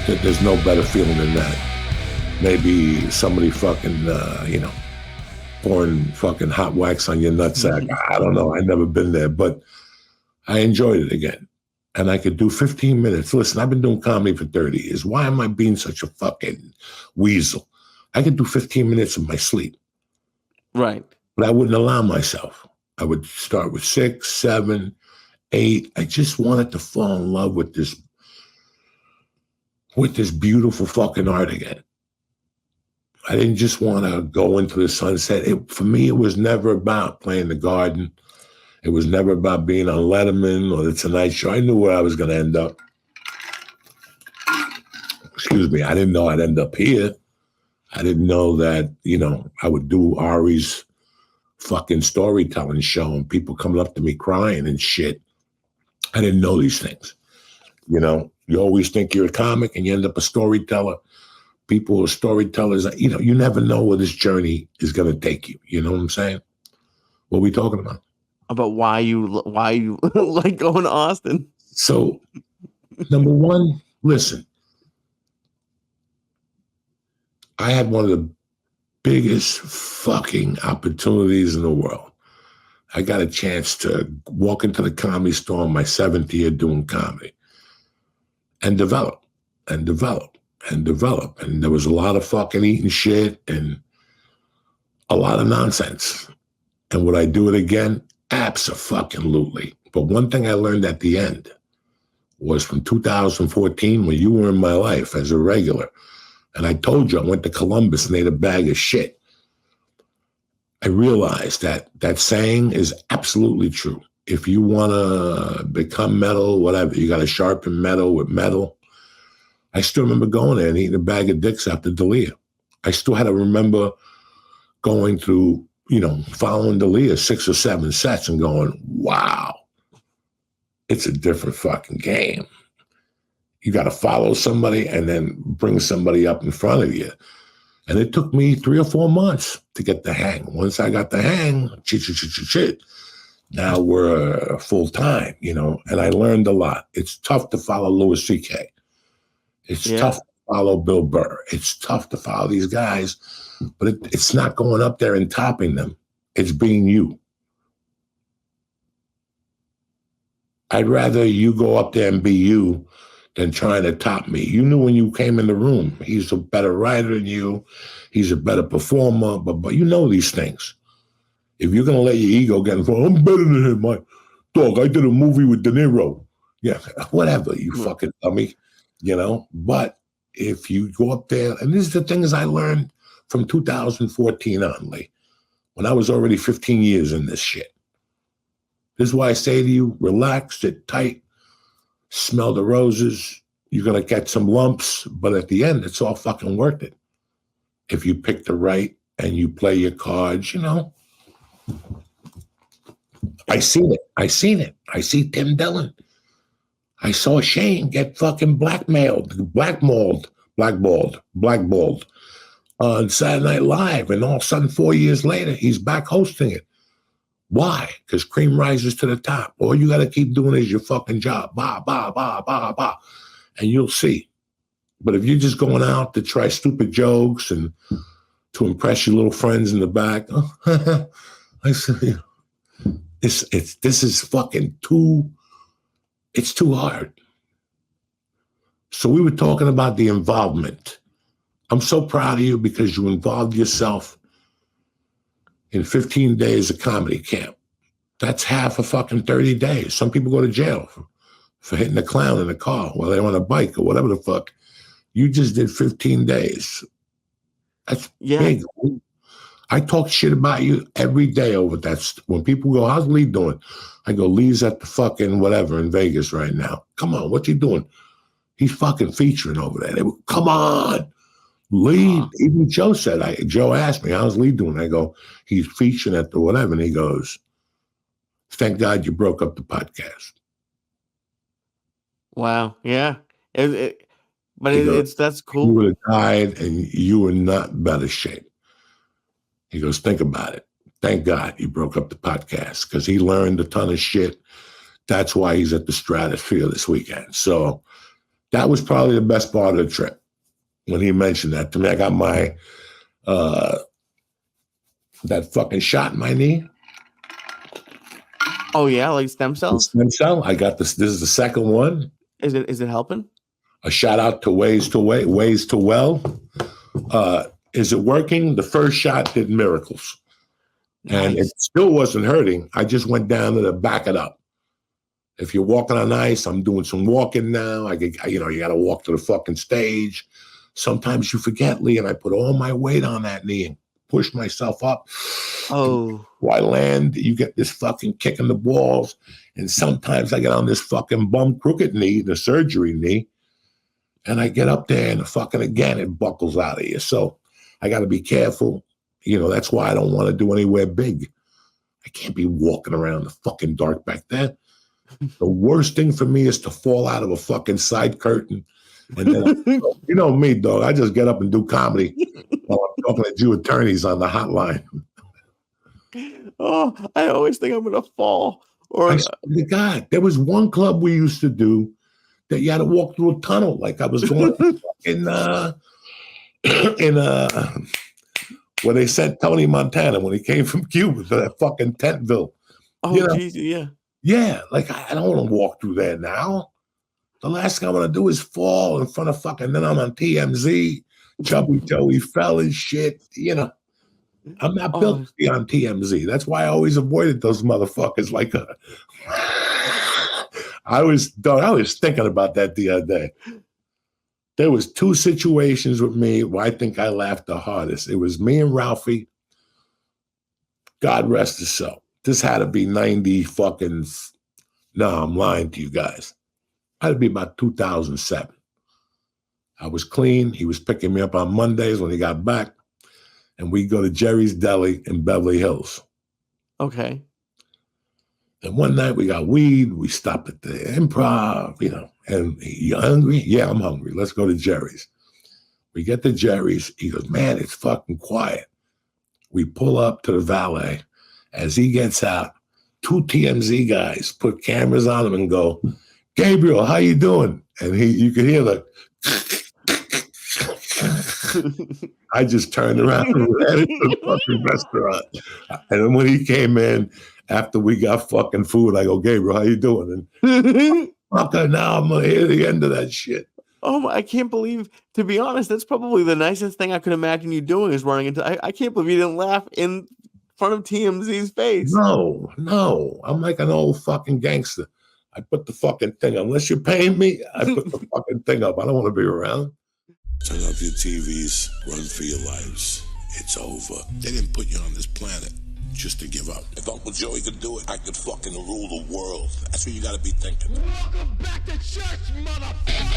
There's no better feeling than that. Maybe somebody fucking, pouring fucking hot wax on your nutsack. I don't know. I've never been there, but I enjoyed it again. And I could do 15 minutes. Listen, I've been doing comedy for 30 years. Why am I being such a fucking weasel? I could do 15 minutes in my sleep. Right. But I wouldn't allow myself. I would start with 6, 7, 8. I just wanted to fall in love with this beautiful fucking art again. I didn't just want to go into the sunset. For me, it was never about playing the Garden. It was never about being on Letterman or the Tonight Show. I knew where I was going to end up. Excuse me. I didn't know I'd end up here. I didn't know that, I would do Ari's fucking storytelling show and people coming up to me crying and shit. I didn't know these things. You always think you're a comic and you end up a storyteller. People who are storytellers, you never know where this journey is going to take you. You know what I'm saying? What are we talking about? About why you like going to Austin. So, number one, listen. I had one of the biggest fucking opportunities in the world. I got a chance to walk into the Comedy Store in my 7th year doing comedy and develop and develop and develop. And there was a lot of fucking eating shit and a lot of nonsense. And would I do it again? Abso-fucking-lutely. But one thing I learned at the end was from 2014 when you were in my life as a regular. And I told you I went to Columbus and ate a bag of shit. I realized that saying is absolutely true. If you want to become metal, whatever, you got to sharpen metal with metal. I still remember going there and eating a bag of dicks after D'Elia. I still had to remember going through, following D'Elia 6 or 7 sets and going, wow, it's a different fucking game. You got to follow somebody and then bring somebody up in front of you. And it took me 3 or 4 months to get the hang. Once I got the hang, now we're full time, and I learned a lot. It's tough to follow Louis C.K. It's tough to follow Bill Burr. It's tough to follow these guys, but it's not going up there and topping them. It's being you. I'd rather you go up there and be you than trying to top me. You knew when you came in the room, he's a better writer than you. He's a better performer, but you know these things. If you're going to let your ego get involved, I'm better than him, my dog. I did a movie with De Niro. Yeah, whatever, you fucking dummy, But if you go up there, and this is the things I learned from 2014 on, Lee, when I was already 15 years in this shit. This is why I say to you, relax, sit tight, smell the roses. You're going to get some lumps, but at the end, it's all fucking worth it. If you pick the right and you play your cards, I seen it. I see Tim Dillon. I saw Shane get fucking blackballed on Saturday Night Live. And all of a sudden, 4 years later, he's back hosting it. Why? Because cream rises to the top. All you got to keep doing is your fucking job. Bah, bah, bah, bah, bah. And you'll see. But if you're just going out to try stupid jokes and to impress your little friends in the back, I said, this is fucking it's too hard. So we were talking about the involvement. I'm so proud of you because you involved yourself in 15 days of comedy camp. That's half a fucking 30 days. Some people go to jail for hitting a clown in a car while they're on a bike or whatever the fuck. You just did 15 days. That's big. I talk shit about you every day over that. When people go, how's Lee doing? I go, Lee's at the fucking whatever in Vegas right now. Come on, what's he doing? He's fucking featuring over there. They go, come on. Lee, even Joe said, Joe asked me, how's Lee doing? I go, he's featuring at the whatever. And he goes, thank God you broke up the podcast. Wow. Yeah. That's cool. You would have died and you were not in better shape. He goes, think about it. Thank God you broke up the podcast because he learned a ton of shit. That's why he's at the Stratosphere this weekend. So That was probably the best part of the trip when he mentioned that to me. I got my that fucking shot in my knee. Oh yeah, like stem cells. Stem cell. I got this. This is the second one. Is it helping? A shout out to Ways to Well. Is it working? The first shot did miracles, and it still wasn't hurting. I just went down to back it up. If you're walking on ice, I'm doing some walking now. You got to walk to the fucking stage. Sometimes you forget, Lee, and I put all my weight on that knee and push myself up. Oh. I land, you get this fucking kick in the balls. And sometimes I get on this fucking bum crooked knee, the surgery knee, and I get up there and again, it buckles out of you. So I got to be careful. That's why I don't want to do anywhere big. I can't be walking around the fucking dark back then. The worst thing for me is to fall out of a fucking side curtain. And then, you know me, dog. I just get up and do comedy while I'm talking to Jew attorneys on the hotline. Oh, I always think I'm gonna fall. Or God, there was one club we used to do that you had to walk through a tunnel, like I was going in where they sent Tony Montana when he came from Cuba to that fucking Tentville. Oh, geez, yeah. Yeah, like I don't want to walk through there now. The last thing I want to do is fall in front of fucking, then I'm on TMZ, Chubby Joey Fellas shit, I'm not built to be on TMZ. That's why I always avoided those motherfuckers. I was thinking about that the other day. There was 2 situations with me where I think I laughed the hardest. It was me and Ralphie. God rest his soul. This had to be 90 fucking, no, I'm lying to you guys. Had to be about 2007. I was clean. He was picking me up on Mondays when he got back. And we go to Jerry's Deli in Beverly Hills. Okay. And one night we got weed. We stopped at the Improv, and you hungry? Yeah, I'm hungry. Let's go to Jerry's. We get to Jerry's. He goes, man, it's fucking quiet. We pull up to the valet. As he gets out, 2 TMZ guys put cameras on him and go, Gabriel, how you doing? And you could hear the I just turned around and ran into the fucking restaurant. And then when he came in, after we got fucking food, I go, Gabriel, how you doing? And fucker, now I'm gonna hear the end of that shit. Oh, I can't believe, to be honest, that's probably the nicest thing I could imagine you doing is running into, I can't believe you didn't laugh in front of TMZ's face. No. I'm like an old fucking gangster. I put the fucking thing, unless you're paying me, I put the fucking thing up. I don't want to be around. Turn off your TVs, run for your lives. It's over. They didn't put you on this planet just to give up. If Uncle Joey could do it, I could fucking rule the world. That's what you gotta be thinking. Welcome back to church, motherfucker!